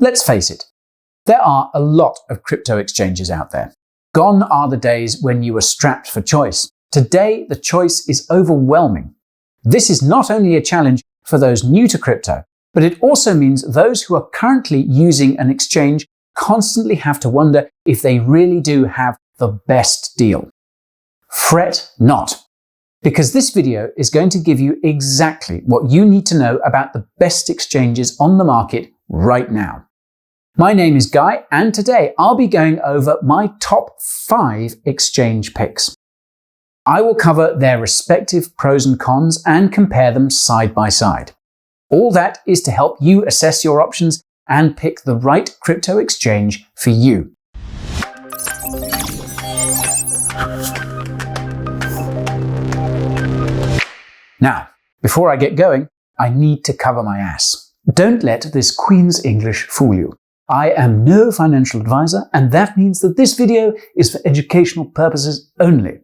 Let's face it, there are a lot of crypto exchanges out there. Gone are the days when you were strapped for choice. Today, the choice is overwhelming. This is not only a challenge for those new to crypto, but it also means those who are currently using an exchange constantly have to wonder if they really do have the best deal. Fret not, because this video is going to give you exactly what you need to know about the best exchanges on the market right now. My name is Guy, and today I'll be going over my top 5 exchange picks. I will cover their respective pros and cons and compare them side by side. All that is to help you assess your options and pick the right crypto exchange for you. Now, before I get going, I need to cover my ass. Don't let this Queen's English fool you. I am no financial advisor, and that means that this video is for educational purposes only.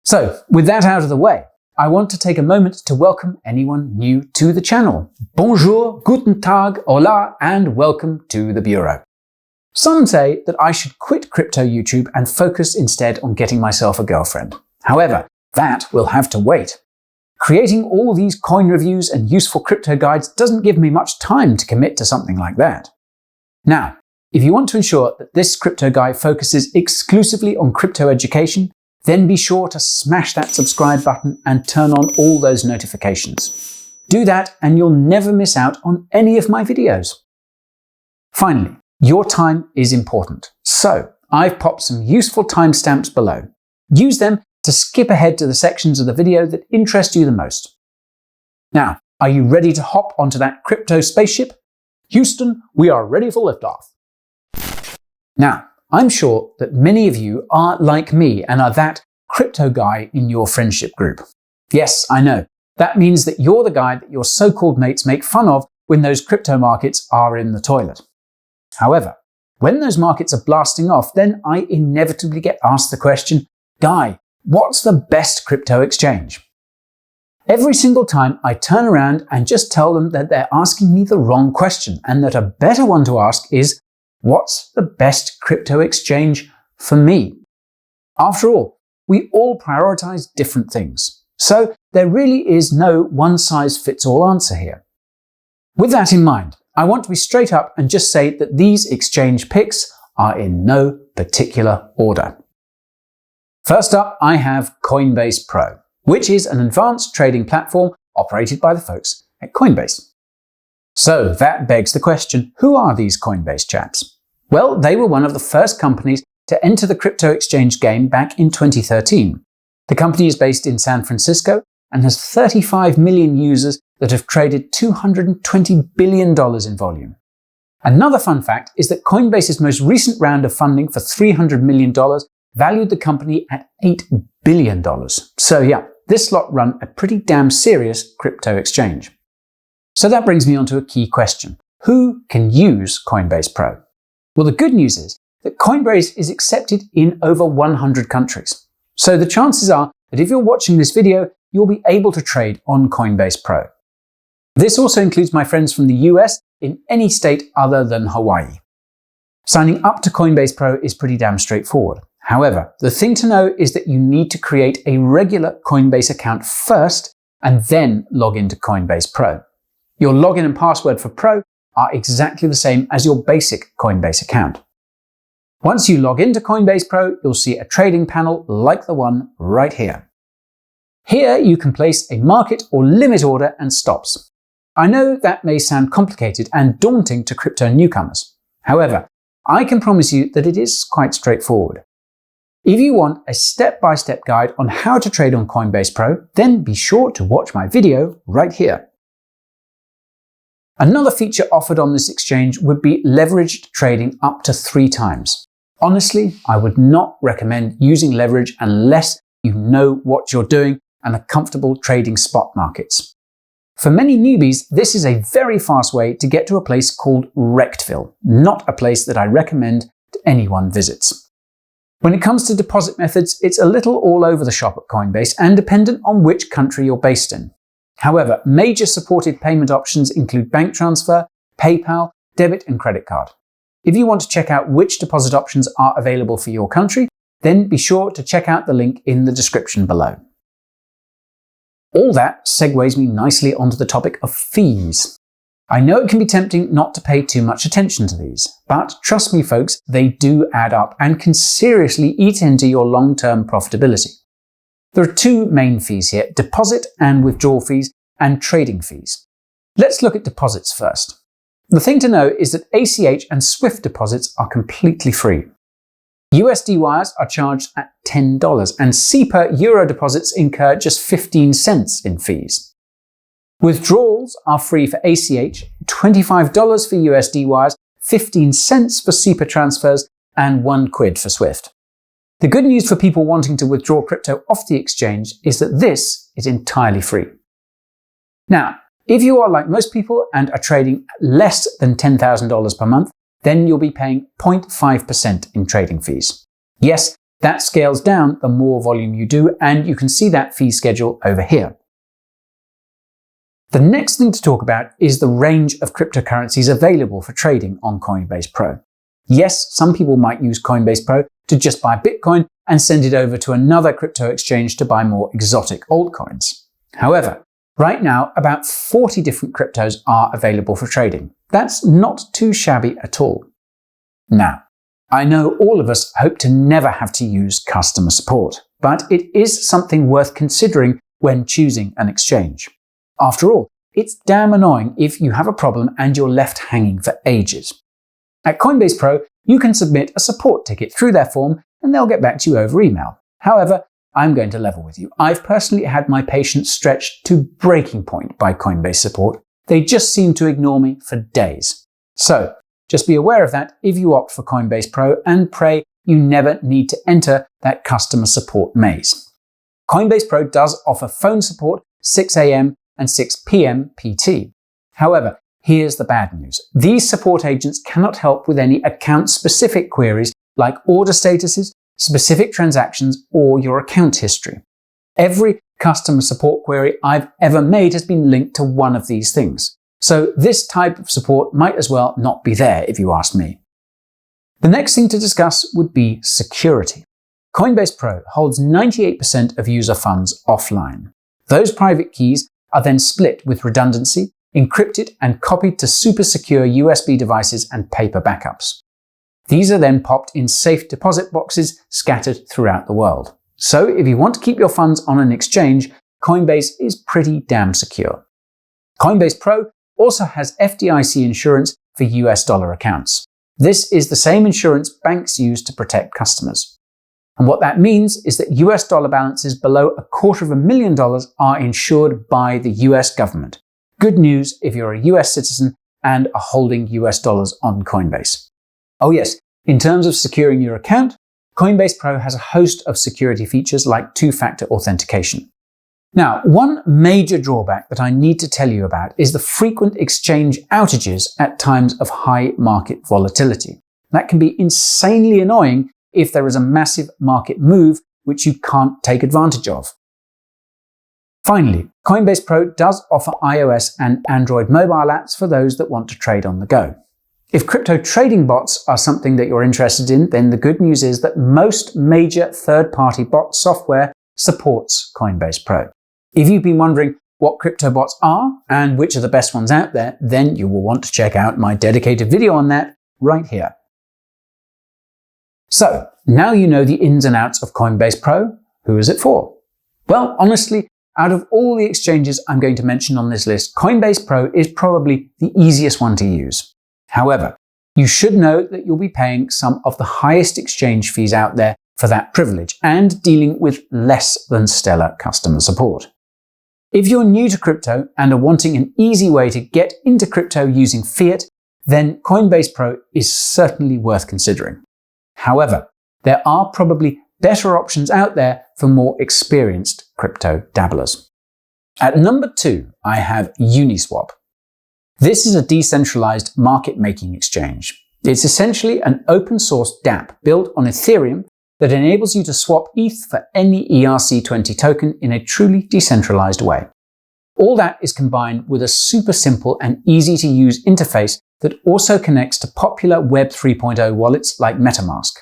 So, with that out of the way, I want to take a moment to welcome anyone new to the channel. Bonjour, guten tag, hola, and welcome to the Bureau. Some say that I should quit crypto YouTube and focus instead on getting myself a girlfriend. However, that will have to wait. Creating all these coin reviews and useful crypto guides doesn't give me much time to commit to something like that. Now, if you want to ensure that this crypto guide focuses exclusively on crypto education, then be sure to smash that subscribe button and turn on all those notifications. Do that and you'll never miss out on any of my videos. Finally, your time is important. So, I've popped some useful timestamps below. Use them to skip ahead to the sections of the video that interest you the most. Now, are you ready to hop onto that crypto spaceship? Houston, we are ready for liftoff. Now, I'm sure that many of you are like me and are that crypto guy in your friendship group. Yes, I know. That means that you're the guy that your so-called mates make fun of when those crypto markets are in the toilet. However, when those markets are blasting off, then I inevitably get asked the question, Guy, what's the best crypto exchange? Every single time I turn around and just tell them that they're asking me the wrong question and that a better one to ask is, what's the best crypto exchange for me? After all, we all prioritize different things. So there really is no one-size-fits-all answer here. With that in mind, I want to be straight up and just say that these exchange picks are in no particular order. First up, I have Coinbase Pro, which is an advanced trading platform operated by the folks at Coinbase. So that begs the question, who are these Coinbase chaps? Well, they were one of the first companies to enter the crypto exchange game back in 2013. The company is based in San Francisco and has 35 million users that have traded $220 billion in volume. Another fun fact is that Coinbase's most recent round of funding for $300 million valued the company at $8 billion. So yeah, this lot run a pretty damn serious crypto exchange. So that brings me on to a key question. Who can use Coinbase Pro? Well, the good news is that Coinbase is accepted in over 100 countries. So the chances are that if you're watching this video, you'll be able to trade on Coinbase Pro. This also includes my friends from the US in any state other than Hawaii. Signing up to Coinbase Pro is pretty damn straightforward. However, the thing to know is that you need to create a regular Coinbase account first and then log into Coinbase Pro. Your login and password for Pro are exactly the same as your basic Coinbase account. Once you log into Coinbase Pro, you'll see a trading panel like the one right here. Here you can place a market or limit order and stops. I know that may sound complicated and daunting to crypto newcomers. However, I can promise you that it is quite straightforward. If you want a step-by-step guide on how to trade on Coinbase Pro, then be sure to watch my video right here. Another feature offered on this exchange would be leveraged trading up to 3 times. Honestly, I would not recommend using leverage unless you know what you're doing and are comfortable trading spot markets. For many newbies, this is a very fast way to get to a place called Rectville, not a place that I recommend that anyone visits. When it comes to deposit methods, it's a little all over the shop at Coinbase and dependent on which country you're based in. However, major supported payment options include bank transfer, PayPal, debit and credit card. If you want to check out which deposit options are available for your country, then be sure to check out the link in the description below. All that segues me nicely onto the topic of fees. I know it can be tempting not to pay too much attention to these, but trust me folks, they do add up and can seriously eat into your long-term profitability. There are two main fees here: deposit and withdrawal fees and trading fees. Let's look at deposits first. The thing to know is that ACH and SWIFT deposits are completely free. USD wires are charged at $10 and SEPA Euro deposits incur just 15 cents in fees. Withdrawals are free for ACH, $25 for USD wires, 15 cents for SEPA transfers, and £1 for SWIFT. The good news for people wanting to withdraw crypto off the exchange is that this is entirely free. Now, if you are like most people and are trading less than $10,000 per month, then you'll be paying 0.5% in trading fees. Yes, that scales down the more volume you do, and you can see that fee schedule over here. The next thing to talk about is the range of cryptocurrencies available for trading on Coinbase Pro. Yes, some people might use Coinbase Pro to just buy Bitcoin and send it over to another crypto exchange to buy more exotic altcoins. However, right now, about 40 different cryptos are available for trading. That's not too shabby at all. Now, I know all of us hope to never have to use customer support, but it is something worth considering when choosing an exchange. After all, it's damn annoying if you have a problem and you're left hanging for ages. At Coinbase Pro, you can submit a support ticket through their form and they'll get back to you over email. However, I'm going to level with you. I've personally had my patience stretched to breaking point by Coinbase support. They just seem to ignore me for days. So, just be aware of that if you opt for Coinbase Pro, and pray you never need to enter that customer support maze. Coinbase Pro does offer phone support 6 a.m. and 6 p.m. PT. However, here's the bad news. These support agents cannot help with any account-specific queries like order statuses, specific transactions, or your account history. Every customer support query I've ever made has been linked to one of these things. So this type of support might as well not be there if you ask me. The next thing to discuss would be security. Coinbase Pro holds 98% of user funds offline. Those private keys are then split with redundancy, encrypted and copied to super secure USB devices and paper backups. These are then popped in safe deposit boxes scattered throughout the world. So if you want to keep your funds on an exchange, Coinbase is pretty damn secure. Coinbase Pro also has FDIC insurance for US dollar accounts. This is the same insurance banks use to protect customers. And what that means is that US dollar balances below $250,000 are insured by the US government. Good news if you're a US citizen and are holding US dollars on Coinbase. Oh yes, in terms of securing your account, Coinbase Pro has a host of security features like two-factor authentication. Now, one major drawback that I need to tell you about is the frequent exchange outages at times of high market volatility. That can be insanely annoying if there is a massive market move which you can't take advantage of. Finally, Coinbase Pro does offer iOS and Android mobile apps for those that want to trade on the go. If crypto trading bots are something that you're interested in, then the good news is that most major third-party bot software supports Coinbase Pro. If you've been wondering what crypto bots are and which are the best ones out there, then you will want to check out my dedicated video on that right here. So, now you know the ins and outs of Coinbase Pro. Who is it for? Well, honestly, out of all the exchanges I'm going to mention on this list, Coinbase Pro is probably the easiest one to use. However, you should know that you'll be paying some of the highest exchange fees out there for that privilege and dealing with less than stellar customer support. If you're new to crypto and are wanting an easy way to get into crypto using fiat, then Coinbase Pro is certainly worth considering. However, there are probably better options out there for more experienced crypto dabblers. At number 2, I have Uniswap. This is a decentralized market-making exchange. It's essentially an open-source dApp built on Ethereum that enables you to swap ETH for any ERC20 token in a truly decentralized way. All that is combined with a super simple and easy to use interface that also connects to popular Web 3.0 wallets like MetaMask.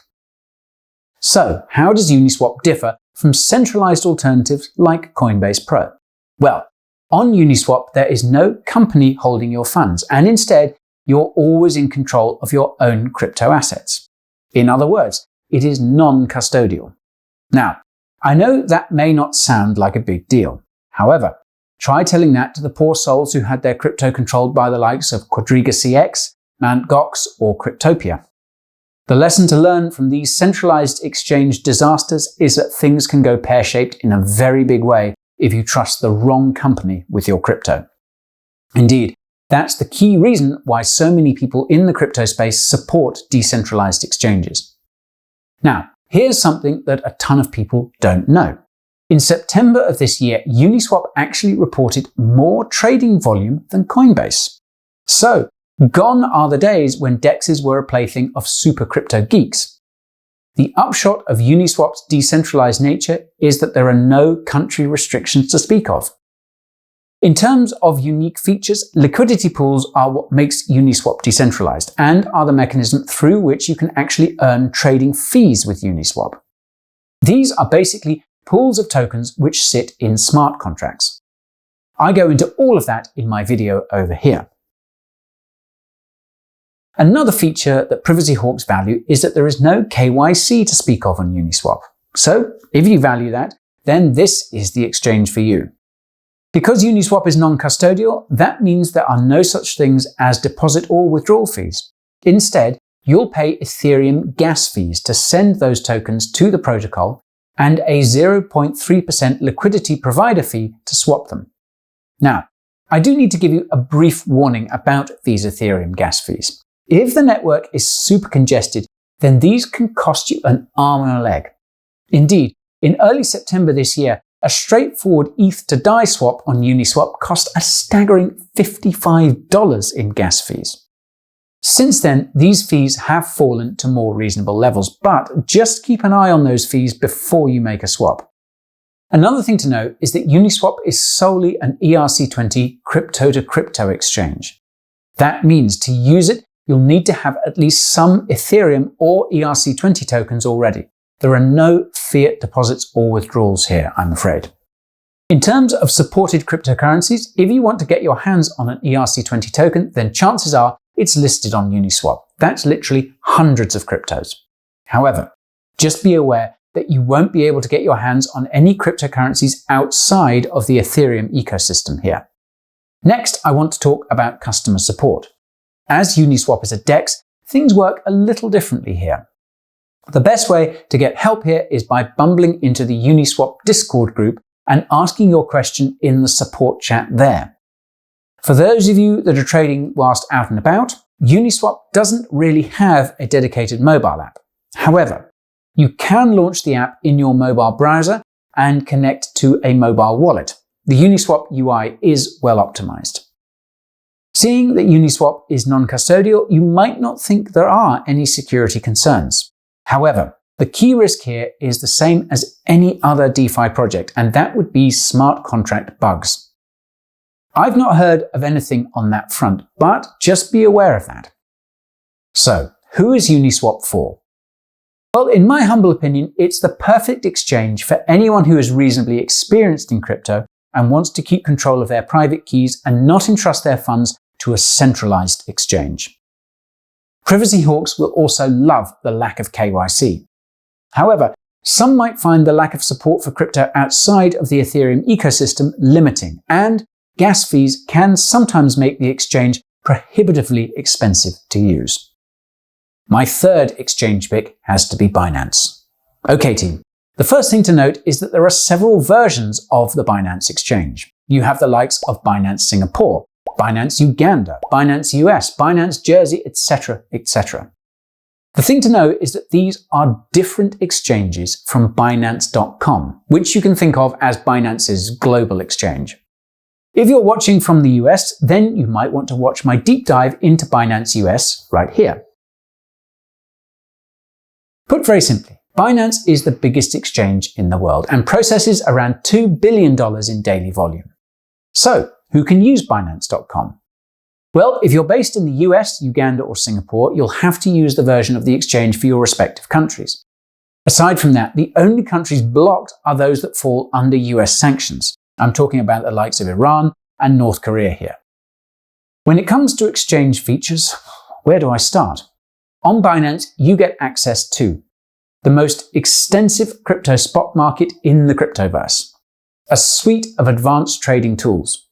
So, how does Uniswap differ from centralized alternatives like Coinbase Pro? Well, on Uniswap there is no company holding your funds, and instead you're always in control of your own crypto assets. In other words, it is non-custodial. Now, I know that may not sound like a big deal. However, try telling that to the poor souls who had their crypto controlled by the likes of Quadriga CX, Mt. Gox, or Cryptopia. The lesson to learn from these centralized exchange disasters is that things can go pear-shaped in a very big way if you trust the wrong company with your crypto. Indeed, that's the key reason why so many people in the crypto space support decentralized exchanges. Now, here's something that a ton of people don't know. In September of this year, Uniswap actually reported more trading volume than Coinbase. So, gone are the days when DEXs were a plaything of super crypto geeks. The upshot of Uniswap's decentralized nature is that there are no country restrictions to speak of. In terms of unique features, liquidity pools are what makes Uniswap decentralized and are the mechanism through which you can actually earn trading fees with Uniswap. These are basically pools of tokens which sit in smart contracts. I go into all of that in my video over here. Another feature that privacy hawks value is that there is no KYC to speak of on Uniswap. So, if you value that, then this is the exchange for you. Because Uniswap is non-custodial, that means there are no such things as deposit or withdrawal fees. Instead, you'll pay Ethereum gas fees to send those tokens to the protocol and a 0.3% liquidity provider fee to swap them. Now, I do need to give you a brief warning about these Ethereum gas fees. If the network is super congested, then these can cost you an arm and a leg. Indeed, in early September this year, a straightforward ETH to DAI swap on Uniswap cost a staggering $55 in gas fees. Since then, these fees have fallen to more reasonable levels, but just keep an eye on those fees before you make a swap. Another thing to note is that Uniswap is solely an ERC20 crypto-to-crypto exchange. That means to use it, you'll need to have at least some Ethereum or ERC20 tokens already. There are no fiat deposits or withdrawals here, I'm afraid. In terms of supported cryptocurrencies, if you want to get your hands on an ERC20 token, then chances are it's listed on Uniswap. That's literally hundreds of cryptos. However, just be aware that you won't be able to get your hands on any cryptocurrencies outside of the Ethereum ecosystem here. Next, I want to talk about customer support. As Uniswap is a DEX, things work a little differently here. The best way to get help here is by bumbling into the Uniswap Discord group and asking your question in the support chat there. For those of you that are trading whilst out and about, Uniswap doesn't really have a dedicated mobile app. However, you can launch the app in your mobile browser and connect to a mobile wallet. The Uniswap UI is well optimized. Seeing that Uniswap is non-custodial, you might not think there are any security concerns. However, the key risk here is the same as any other DeFi project, and that would be smart contract bugs. I've not heard of anything on that front, but just be aware of that. So, who is Uniswap for? Well, in my humble opinion, it's the perfect exchange for anyone who is reasonably experienced in crypto and wants to keep control of their private keys and not entrust their funds to a centralized exchange. Privacy hawks will also love the lack of KYC. However, some might find the lack of support for crypto outside of the Ethereum ecosystem limiting, and gas fees can sometimes make the exchange prohibitively expensive to use. My third exchange pick has to be Binance. Okay team, the first thing to note is that there are several versions of the Binance exchange. You have the likes of Binance Singapore, Binance Uganda, Binance US, Binance Jersey, etc., etc. The thing to know is that these are different exchanges from Binance.com, which you can think of as Binance's global exchange. If you're watching from the US, then you might want to watch my deep dive into Binance US right here. Put very simply, Binance is the biggest exchange in the world and processes around $2 billion in daily volume. So, who can use Binance.com? Well, if you're based in the US, Uganda, or Singapore, you'll have to use the version of the exchange for your respective countries. Aside from that, the only countries blocked are those that fall under US sanctions. I'm talking about the likes of Iran and North Korea here. When it comes to exchange features, where do I start? On Binance, you get access to the most extensive crypto spot market in the cryptoverse, a suite of advanced trading tools,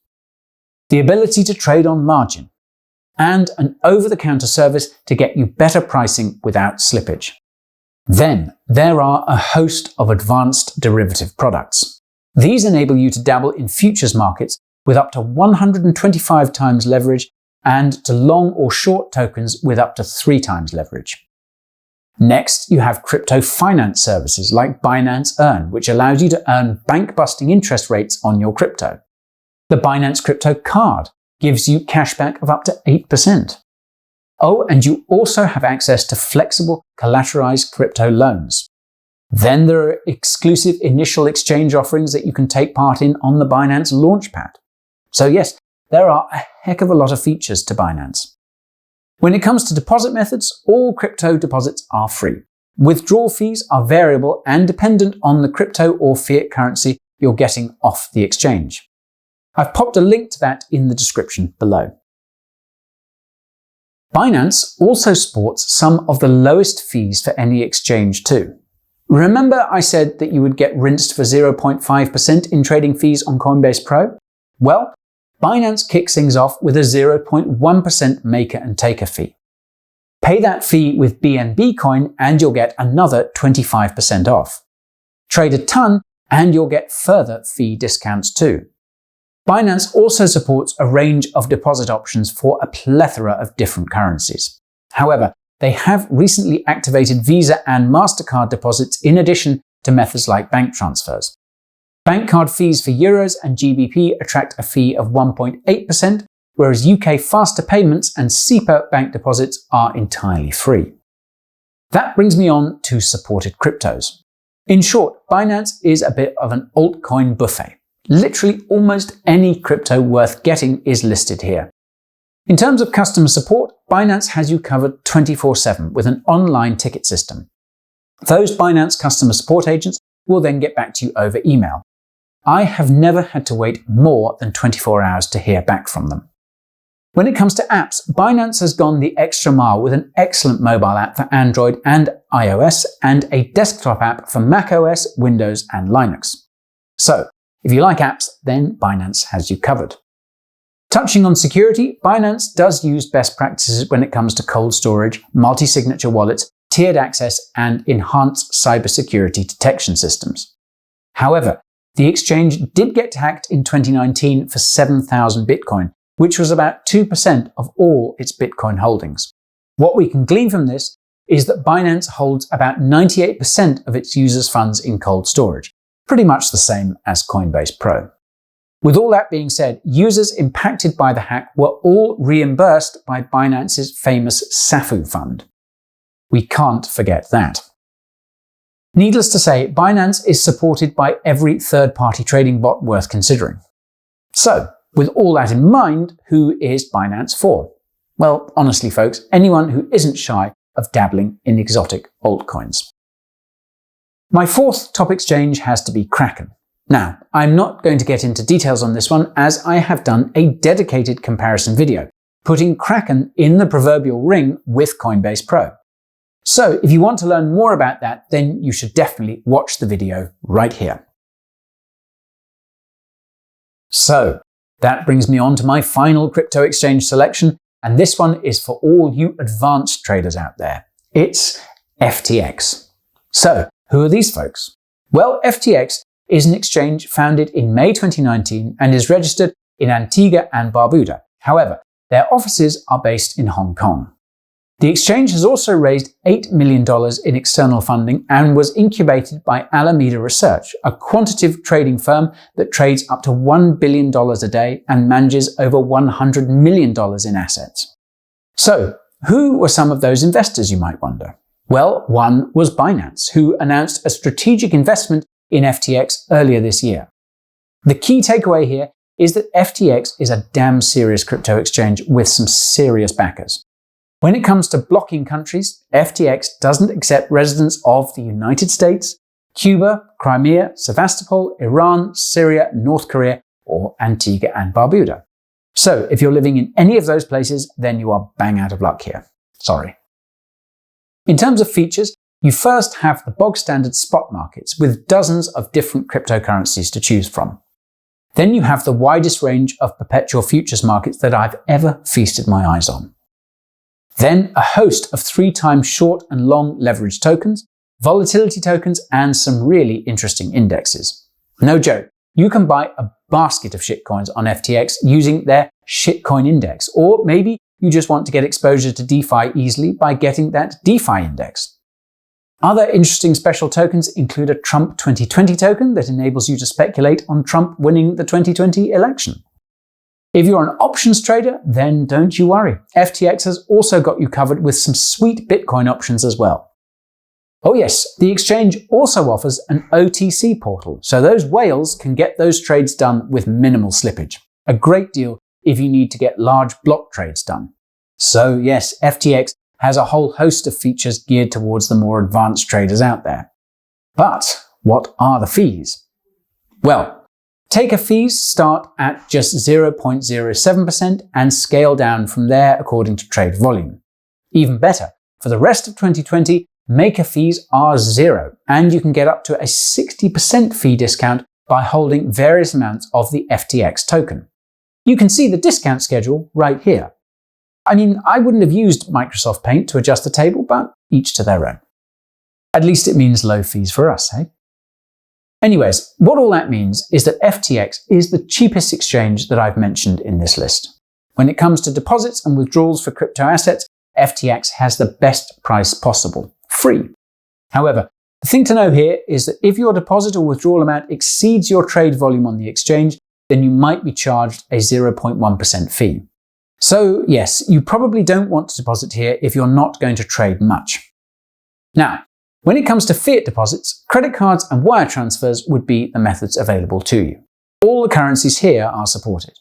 the ability to trade on margin, and an over-the-counter service to get you better pricing without slippage. Then, there are a host of advanced derivative products. These enable you to dabble in futures markets with up to 125 times leverage and to long or short tokens with up to 3 times leverage. Next, you have crypto finance services like Binance Earn, which allows you to earn bank-busting interest rates on your crypto. The Binance Crypto Card gives you cashback of up to 8%. Oh, and you also have access to flexible collateralized crypto loans. Then there are exclusive initial exchange offerings that you can take part in on the Binance Launchpad. So yes, there are a heck of a lot of features to Binance. When it comes to deposit methods, all crypto deposits are free. Withdrawal fees are variable and dependent on the crypto or fiat currency you're getting off the exchange. I've popped a link to that in the description below. Binance also sports some of the lowest fees for any exchange too. Remember I said that you would get rinsed for 0.5% in trading fees on Coinbase Pro? Well, Binance kicks things off with a 0.1% maker and taker fee. Pay that fee with BNB coin and you'll get another 25% off. Trade a ton and you'll get further fee discounts too. Binance also supports a range of deposit options for a plethora of different currencies. However, they have recently activated Visa and MasterCard deposits in addition to methods like bank transfers. Bank card fees for Euros and GBP attract a fee of 1.8%, whereas UK faster payments and SEPA bank deposits are entirely free. That brings me on to supported cryptos. In short, Binance is a bit of an altcoin buffet. Literally almost any crypto worth getting is listed here. In terms of customer support, Binance has you covered 24/7 with an online ticket system. Those Binance customer support agents will then get back to you over email. I have never had to wait more than 24 hours to hear back from them. When it comes to apps, Binance has gone the extra mile with an excellent mobile app for Android and iOS and a desktop app for macOS, Windows and Linux. So, if you like apps, then Binance has you covered. Touching on security, Binance does use best practices when it comes to cold storage, multi-signature wallets, tiered access, and enhanced cybersecurity detection systems. However, the exchange did get hacked in 2019 for 7,000 Bitcoin, which was about 2% of all its Bitcoin holdings. What we can glean from this is that Binance holds about 98% of its users' funds in cold storage, pretty much the same as Coinbase Pro. With all that being said, users impacted by the hack were all reimbursed by Binance's famous SAFU fund. We can't forget that. Needless to say, Binance is supported by every third-party trading bot worth considering. So, with all that in mind, who is Binance for? Well, honestly folks, anyone who isn't shy of dabbling in exotic altcoins. My fourth top exchange has to be Kraken. Now, I'm not going to get into details on this one as I have done a dedicated comparison video, putting Kraken in the proverbial ring with Coinbase Pro. So, if you want to learn more about that, then you should definitely watch the video right here. So, that brings me on to my final crypto exchange selection, and this one is for all you advanced traders out there. It's FTX. So, who are these folks? Well, FTX is an exchange founded in May 2019 and is registered in Antigua and Barbuda. However, their offices are based in Hong Kong. The exchange has also raised $8 million in external funding and was incubated by Alameda Research, a quantitative trading firm that trades up to $1 billion a day and manages over $100 million in assets. So, who were some of those investors, you might wonder? Well, one was Binance, who announced a strategic investment in FTX earlier this year. The key takeaway here is that FTX is a damn serious crypto exchange with some serious backers. When it comes to blocking countries, FTX doesn't accept residents of the United States, Cuba, Crimea, Sevastopol, Iran, Syria, North Korea, or Antigua and Barbuda. So if you're living in any of those places, then you are bang out of luck here. Sorry. In terms of features, you first have the bog standard spot markets with dozens of different cryptocurrencies to choose from. Then you have the widest range of perpetual futures markets that I've ever feasted my eyes on. Then a host of 3 times short and long leverage tokens, volatility tokens, and some really interesting indexes. No joke, you can buy a basket of shitcoins on FTX using their shitcoin index, or maybe you just want to get exposure to DeFi easily by getting that DeFi index. Other interesting special tokens include a Trump 2020 token that enables you to speculate on Trump winning the 2020 election. If you're an options trader, then don't you worry. FTX has also got you covered with some sweet Bitcoin options as well. Oh yes, the exchange also offers an OTC portal, so those whales can get those trades done with minimal slippage. A great deal if you need to get large block trades done. So yes, FTX has a whole host of features geared towards the more advanced traders out there. But what are the fees? Well, taker fees start at just 0.07% and scale down from there according to trade volume. Even better, for the rest of 2020, maker fees are 0, and you can get up to a 60% fee discount by holding various amounts of the FTX token. You can see the discount schedule right here. I mean, I wouldn't have used Microsoft Paint to adjust the table, but each to their own. At least it means low fees for us, eh? Anyways, what all that means is that FTX is the cheapest exchange that I've mentioned in this list. When it comes to deposits and withdrawals for crypto assets, FTX has the best price possible, free. However, the thing to know here is that if your deposit or withdrawal amount exceeds your trade volume on the exchange, then you might be charged a 0.1% fee. So yes, you probably don't want to deposit here if you're not going to trade much. Now, when it comes to fiat deposits, credit cards and wire transfers would be the methods available to you. All the currencies here are supported.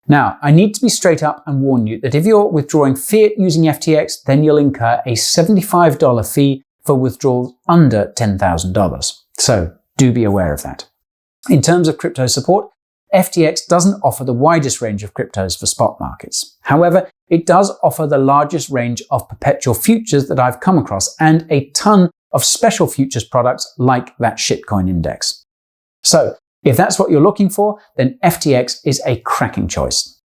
Now, I need to be straight up and warn you that if you're withdrawing fiat using FTX, then you'll incur a $75 fee for withdrawals under $10,000. So do be aware of that. In terms of crypto support, FTX doesn't offer the widest range of cryptos for spot markets. However, it does offer the largest range of perpetual futures that I've come across and a ton of special futures products like that shitcoin index. So, if that's what you're looking for, then FTX is a cracking choice.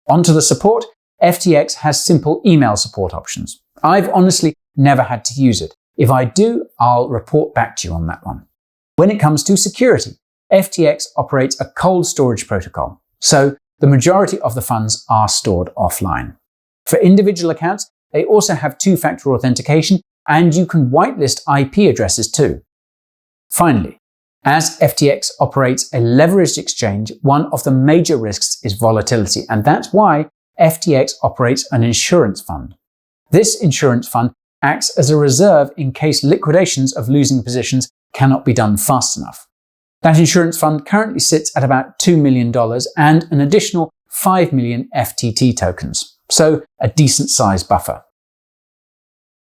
Onto the support, FTX has simple email support options. I've honestly never had to use it. If I do, I'll report back to you on that one. When it comes to security, FTX operates a cold storage protocol, so the majority of the funds are stored offline. For individual accounts, they also have two-factor authentication, and you can whitelist IP addresses too. Finally, as FTX operates a leveraged exchange, one of the major risks is volatility, and that's why FTX operates an insurance fund. This insurance fund acts as a reserve in case liquidations of losing positions cannot be done fast enough. That insurance fund currently sits at about $2 million and an additional 5 million FTT tokens, so a decent sized buffer.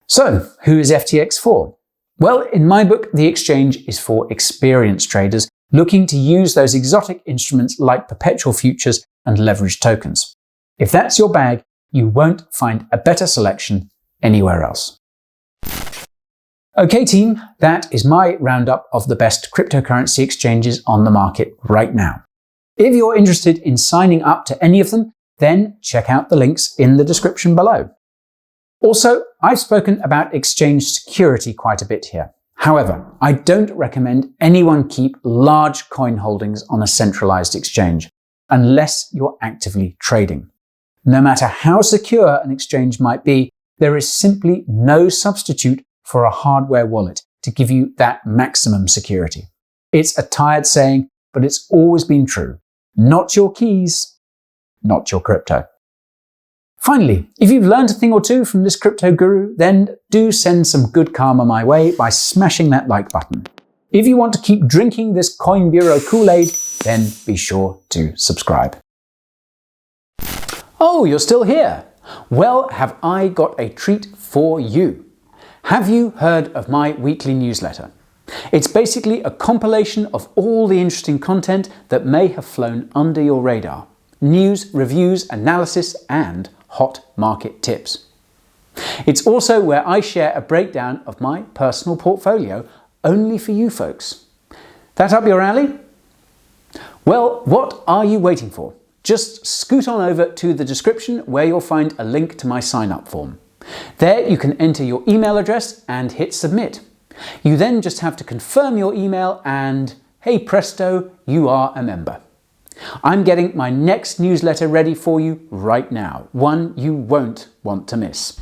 So, who is FTX for? Well, in my book, the exchange is for experienced traders looking to use those exotic instruments like perpetual futures and leveraged tokens. If that's your bag, you won't find a better selection anywhere else. Okay team, that is my roundup of the best cryptocurrency exchanges on the market right now. If you're interested in signing up to any of them, then check out the links in the description below. Also, I've spoken about exchange security quite a bit here. However, I don't recommend anyone keep large coin holdings on a centralized exchange unless you're actively trading. No matter how secure an exchange might be, there is simply no substitute for a hardware wallet to give you that maximum security. It's a tired saying, but it's always been true. Not your keys, not your crypto. Finally, if you've learned a thing or two from this crypto guru, then do send some good karma my way by smashing that like button. If you want to keep drinking this Coin Bureau Kool-Aid, then be sure to subscribe. Oh, you're still here? Well, have I got a treat for you? Have you heard of my weekly newsletter? It's basically a compilation of all the interesting content that may have flown under your radar. News, reviews, analysis, and hot market tips. It's also where I share a breakdown of my personal portfolio only for you folks. That up your alley? Well, what are you waiting for? Just scoot on over to the description where you'll find a link to my sign-up form. There you can enter your email address and hit submit. You then just have to confirm your email and, hey presto, you are a member. I'm getting my next newsletter ready for you right now, one you won't want to miss.